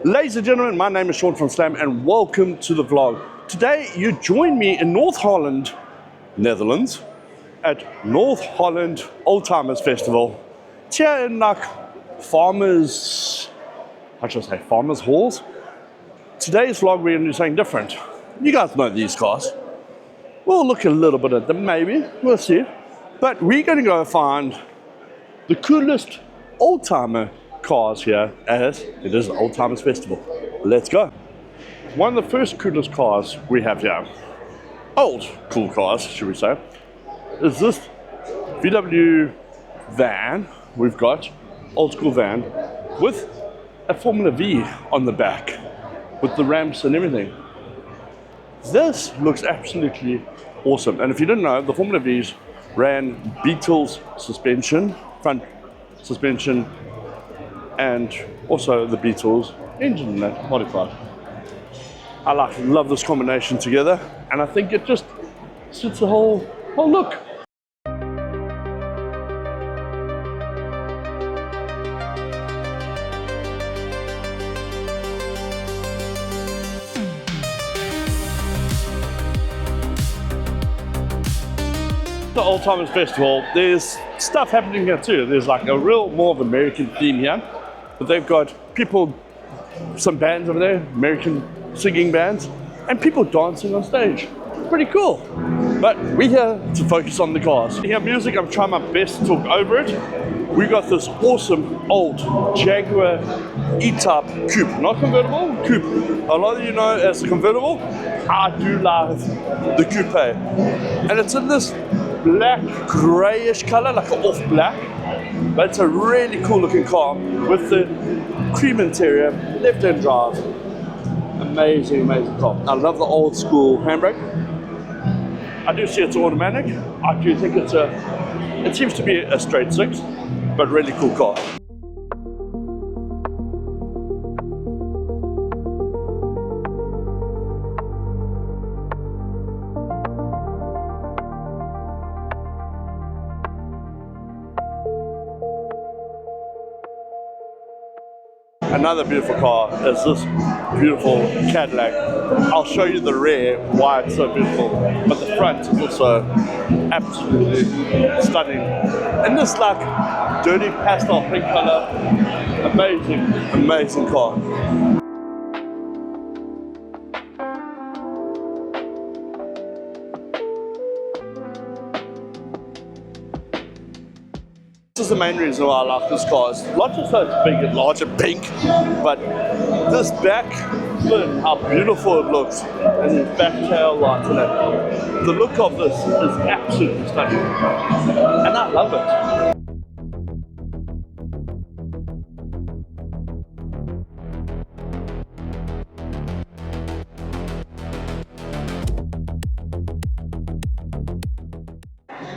Ladies and gentlemen, my name is Shaun from Slam and welcome to the vlog. Today you join me in Noord Holland, Netherlands at Noord Holland Oldtimer Festival. It's here in farmers halls. Today's vlog we're going to do something different. You guys know these cars. We'll look a little bit at them maybe, we'll see. But we're going to go find the coolest oldtimer cars here as it is an Oldtimers Festival. Let's go. One of the first coolest cars we have here, old cool cars should we say, is this VW van. We've got old school van with a Formula V on the back with the ramps and everything. This looks absolutely awesome, and if you didn't know, the Formula V's ran Beetle's suspension, front suspension, and also the Beetle's engine in that modified. I love this combination together, and I think it just suits the whole look. The Oldtimers Festival, there's stuff happening here too. There's like a real more of American theme here, but they've got people, some bands over there, American singing bands, and people dancing on stage. Pretty cool. But we're here to focus on the cars. You hear music, I'm trying my best to talk over it. We got this awesome old Jaguar E-Type Coupe, not convertible, coupe. A lot of you know as the convertible. I do love the coupe, and it's in this black grayish color, like an off black, but it's a really cool looking car with the cream interior, left-hand drive. Amazing car. I love the old school handbrake. I do see it's automatic. I do think it seems to be a straight six, but really cool car. Another beautiful car is this beautiful Cadillac. I'll show you the rear, why it's so beautiful, but the front is also absolutely stunning. And this like dirty pastel pink color, amazing car. This is the main reason why I like this car. It's not just so it's big and large and pink, but this back fin, how beautiful it looks, and these back tail lights in it. The look of this is absolutely stunning, and I love it.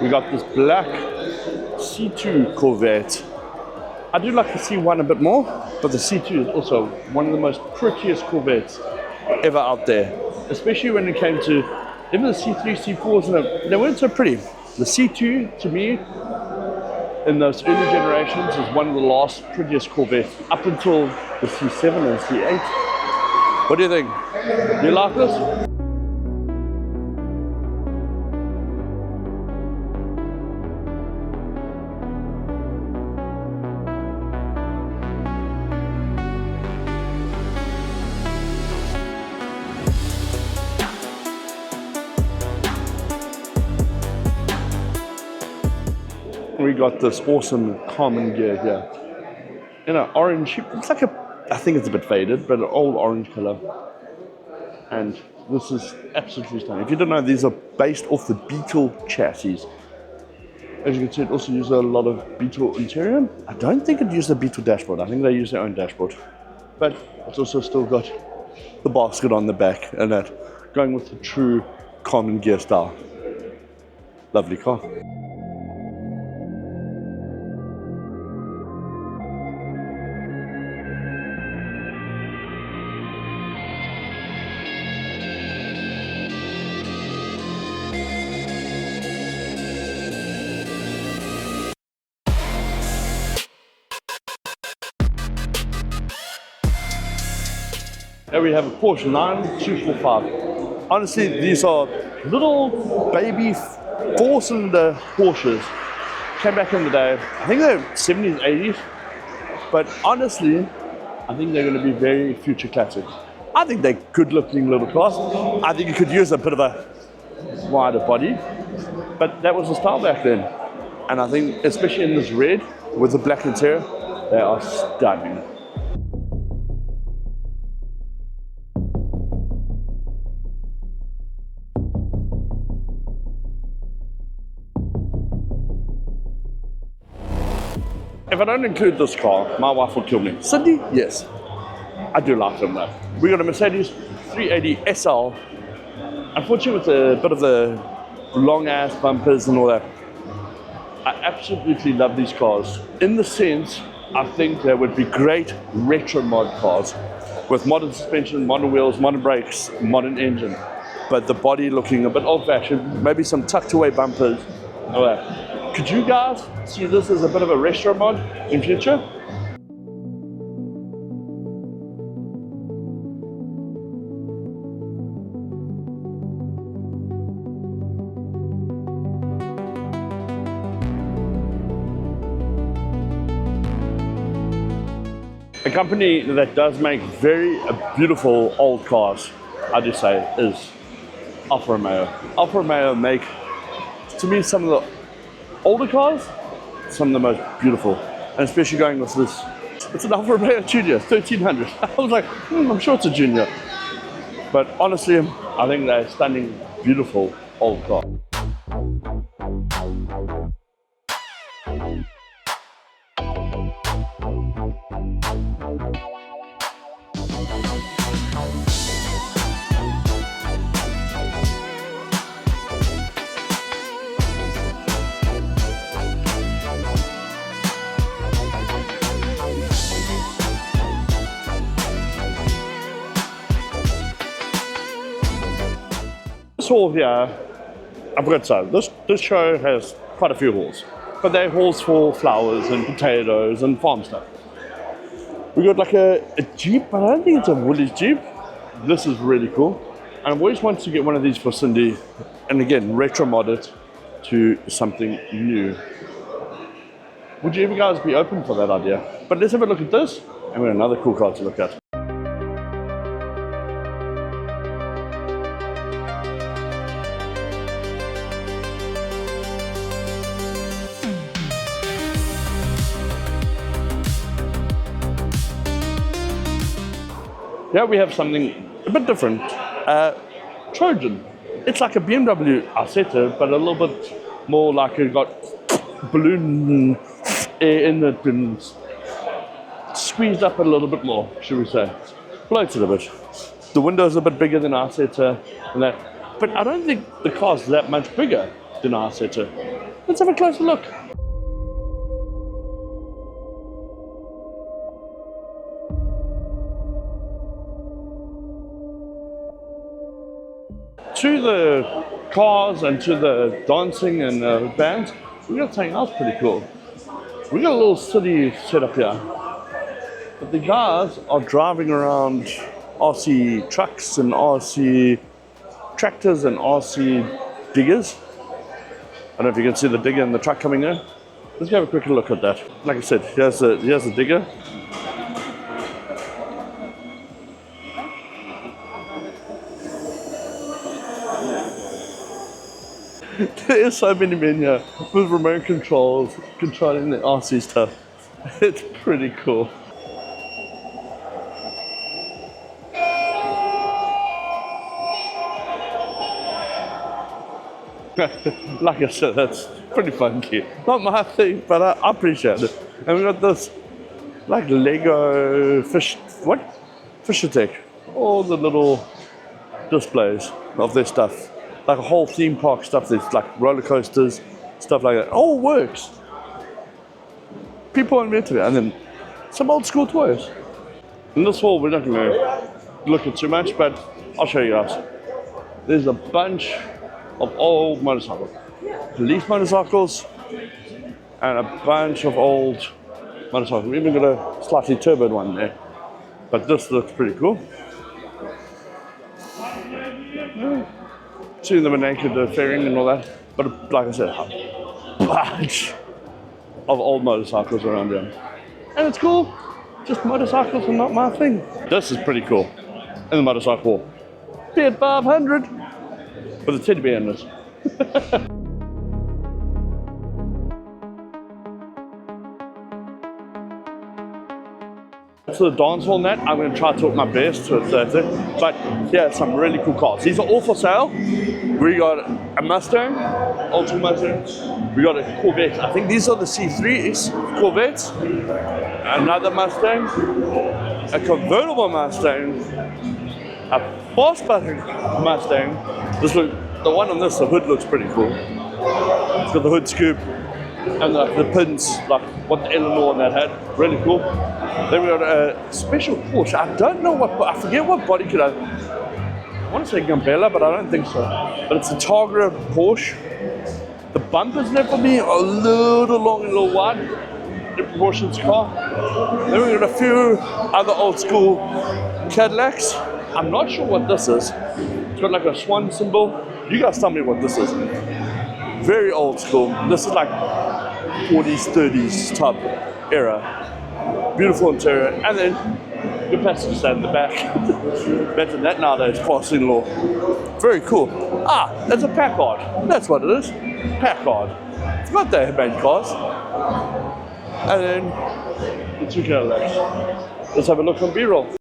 We got this black C2 Corvette. I do like the C1 a bit more, but the C2 is also one of the most prettiest Corvettes ever out there. Especially when it came to even the C3, C4s, and they weren't so pretty. The C2, to me, in those early generations, is one of the last prettiest Corvettes, up until the C7 and C8. What do you think? Do you like this? We got this awesome common gear here in an orange. It's like I think it's a bit faded, but an old orange color. And this is absolutely stunning. If you don't know, these are based off the Beetle chassis. As you can see, it also uses a lot of Beetle interior. I don't think it used a Beetle dashboard. I think they use their own dashboard. But it's also still got the basket on the back and that, going with the true common gear style. Lovely car. Here we have a Porsche 9245. Honestly, these are little baby four-cylinder Porsches. Came back in the day. I think they're 70s, 80s. But honestly, I think they're going to be very future classic. I think they're good-looking little cars. I think you could use a bit of a wider body. But that was the style back then. And I think, especially in this red with the black interior, they are stunning. If I don't include this car, my wife will kill me. Cindy? Yes. I do like them though. We got a Mercedes 380 SL. Unfortunately, with a bit of the long ass bumpers and all that, I absolutely love these cars. In the sense, I think they would be great retro mod cars with modern suspension, modern wheels, modern brakes, modern engine, but the body looking a bit old-fashioned, maybe some tucked away bumpers, all that. Could you guys see this as a bit of a retro mod in future? A company that does make very beautiful old cars, I just say, is Alfa Romeo. Alfa Romeo make, to me, some of the older cars, some of the most beautiful. And especially going with this, it's an Alfa Romeo Junior, 1300. I was like, I'm sure it's a Junior. But honestly, I think they're stunning, beautiful old cars. This hall here, I've got to say, this show has quite a few halls, but they're halls for flowers and potatoes and farm stuff. We got like a Jeep, but I don't think it's a Woolies Jeep. This is really cool. And I've always wanted to get one of these for Cindy, and again, retro mod it to something new. Would you guys be open for that idea? But let's have a look at this, and we have another cool car to look at. Yeah, we have something a bit different. Trojan. It's like a BMW Assetto, but a little bit more like it got balloon air in it and squeezed up a little bit more, should we say. Bloated a bit. The window's a bit bigger than Assetto and that. But I don't think the car's that much bigger than Assetto. Let's have a closer look. To the cars and to the dancing and bands, we got something else pretty cool. We got a little city set up here. But the guys are driving around RC trucks and RC tractors and RC diggers. I don't know if you can see the digger and the truck coming there. Let's have a quick look at that. Like I said, here's the digger. There's so many men here with remote controls controlling the RC stuff. It's pretty cool. Like I said, that's pretty funky. Not my thing, but I appreciate it. And we got this like Lego Fisher Tech. All the little displays of their stuff. Like a whole theme park stuff. There's like roller coasters, stuff like that. All works. People invented it. And then some old school toys. In this hall, we're not going to look at too much, but I'll show you guys. There's a bunch of old motorcycles. Police motorcycles and a bunch of old motorcycles. We even got a slightly turboed one there. But this looks pretty cool. Seeing them naked fairing and all that. But like I said, a bunch of old motorcycles around here. And it's cool. Just motorcycles are not my thing. This is pretty cool. In the motorcycle. Fiat 500 with a teddy bear in this. To the dance hall net, I'm going to try to talk my best to it, but yeah, some really cool cars. These are all for sale. We got a Mustang, old school Mustang. We got a Corvette. I think these are the C3s Corvettes. Another Mustang, a convertible Mustang, a fastback Mustang. The one on this, the hood looks pretty cool. It's got the hood scoop and the pins, like what the Eleanor and that had. Really cool. Then we got a special Porsche. I don't know I forget what body kit. I want to say Gambella, but I don't think so. But it's a Targa Porsche. The bumpers left for me are a little long and a little wide in proportion to the car. Then we got a few other old school Cadillacs. I'm not sure what this is. It's got like a swan symbol. You guys tell me what this is. Very old school. This is like 40s, 30s type era. Beautiful interior, and then your passenger stand in the back. Better than that nowadays, passing law. Very cool. That's a Packard. That's what it is. Packard. Forgot they made cars. And then the two Cadillacs. Let's have a look on B-roll.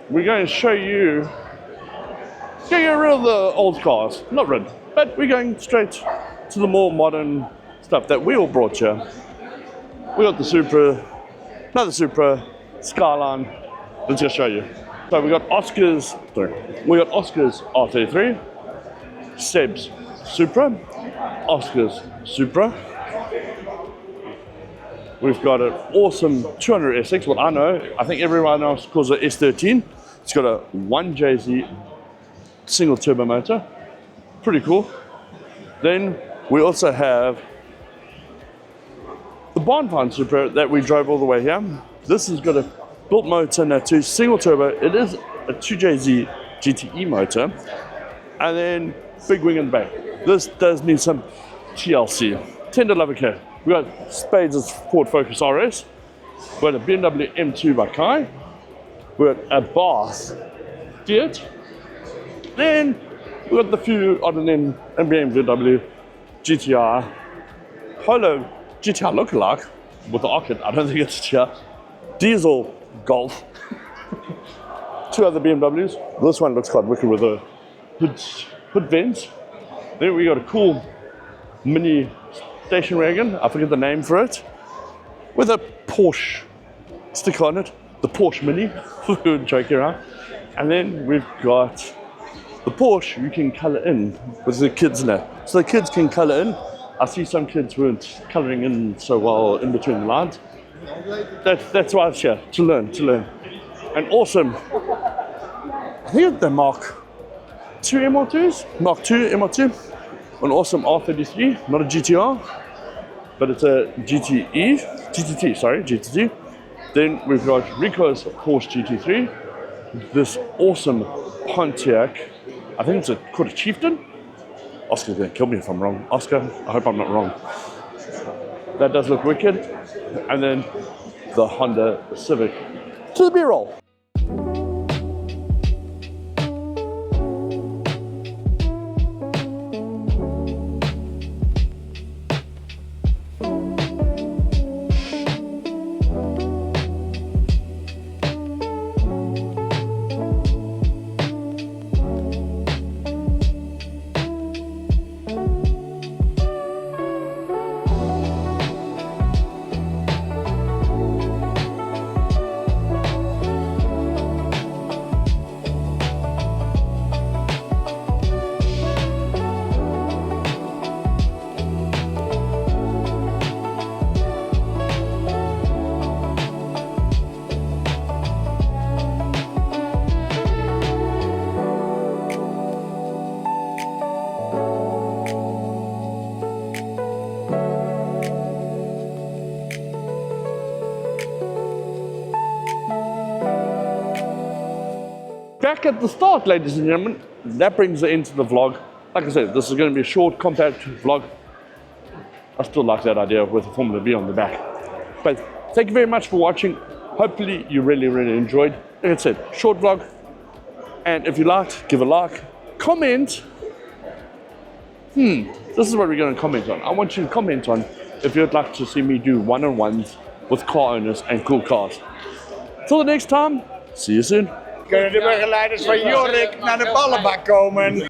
We're going to show you, get rid of the old cars, not rid, but we're going straight to the more modern stuff that we all brought you. We got the Supra, another Supra, Skyline. Let's just show you. So we got Oscar's R33, Seb's Supra, Oscar's Supra. We've got an awesome 200 SX, what I know. I think everyone else calls it S13. It's got a 1JZ single turbo motor. Pretty cool. Then we also have the Bonfire Supra that we drove all the way here. This has got a built motor now too, single turbo. It is a 2JZ GTE motor. And then big wing in the back. This does need some TLC. Tender love care. We got Spades' Ford Focus RS. We got a BMW M2 by Kai. We got a Bath Fiat. Then we got the few odd and then BMW GTR Polo GTR lookalike with the Orchid. I don't think it's a GTR. Diesel Golf. Two other BMWs. This one looks quite wicked with a hood vents. Then we got a cool mini station wagon. I forget the name for it. With a Porsche sticker on it. The Porsche Mini. We were joking around. And then we've got the Porsche you can colour in with the kids now. So the kids can colour in. I see some kids weren't colouring in so well in between the lines. That's why it's here, to learn. And awesome, I think they're Mark II MR2s, Mark II MR2. An awesome R33, not a GTR, but it's a GTT. Then we've got Rico's Porsche GT3, this awesome Pontiac, I think it's called a Chieftain. Oscar's going to kill me if I'm wrong. Oscar, I hope I'm not wrong. That does look wicked. And then the Honda Civic. To the B-roll. back at the start, ladies and gentlemen, that brings it into the vlog. Like I said, this is going to be a short, compact vlog. I still like that idea with the Formula V on the back. But thank you very much for watching. Hopefully you really, really enjoyed. Like I said, short vlog. And if you liked, give a like. Comment. This is what we're going to comment on. I want you to comment on if you'd like to see me do one-on-ones with car owners and cool cars. Till the next time, see you soon. Kunnen de begeleiders van Jorik naar de ballenbak komen?